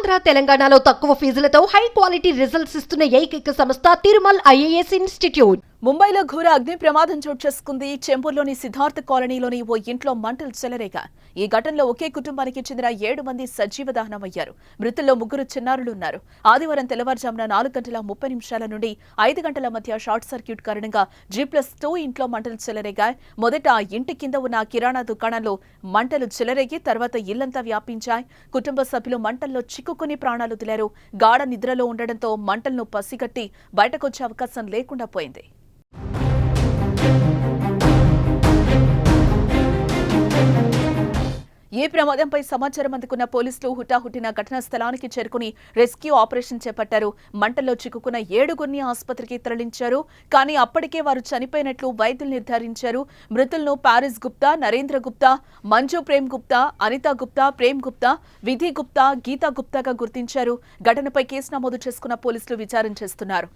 ఆంధ్ర తెలంగాణలో తక్కువ ఫీజులతో high quality results ఇస్తున్న ఏకైక సంస్థ తిరుమల్ ఐఏఎస్ ఇన్స్టిట్యూట్. ముంబైలో ఘోర అగ్ని ప్రమాదం చోటు చేసుకుంది. చెంబూర్లోని సిద్ధార్థ్ కాలనీలోని ఓ ఇంట్లో మంటలు చెలరేగా. ఈ ఘటనలో ఒకే కుటుంబానికి చెందిన 7 మంది సజీవ దహనమయ్యారు. మృతుల్లో 3 చిన్నారులున్నారు. ఆదివారం తెల్లవారుజామున 4:30 నుండి 5 గంటల మధ్య షార్ట్ సర్క్యూట్ కారణంగా G+2 ఇంట్లో మంటలు చెలరేగా. మొదట ఆ ఇంటి కింద ఉన్న కిరాణా దుకాణంలో మంటలు చెలరేగి తర్వాత ఇల్లంతా వ్యాపించాయి. కుటుంబ సభ్యులు మంటల్లో చిక్కుకుని ప్రాణాలు వదిలారు. గాఢ నిద్రలో ఉండడంతో మంటలను పసిగట్టి బయటకొచ్చే అవకాశం లేకుండా పోయింది. ఈ ప్రమాదంపై సమాచారం అందుకున్న పోలీసులు హుటాహుటిన ఘటనా స్థలానికి చేరుకుని రెస్క్యూ ఆపరేషన్ చేపట్టారు. మంటల్లో చిక్కుకున్న 7గురిని ఆసుపత్రికి తరలించారు. కానీ అప్పటికే వారు చనిపోయినట్లు వైద్యులు నిర్ధారించారు. మృతులను పారిస్ గుప్తా, నరేంద్ర గుప్తా, మంజు ప్రేమ్ గుప్తా, అనితా గుప్తా, ప్రేమ్ గుప్తా, విధి గుప్తా, గీతా గుప్తాగా గుర్తించారు. ఘటనపై కేసు నమోదు చేసుకున్న పోలీసులు విచారణ చేస్తున్నారు.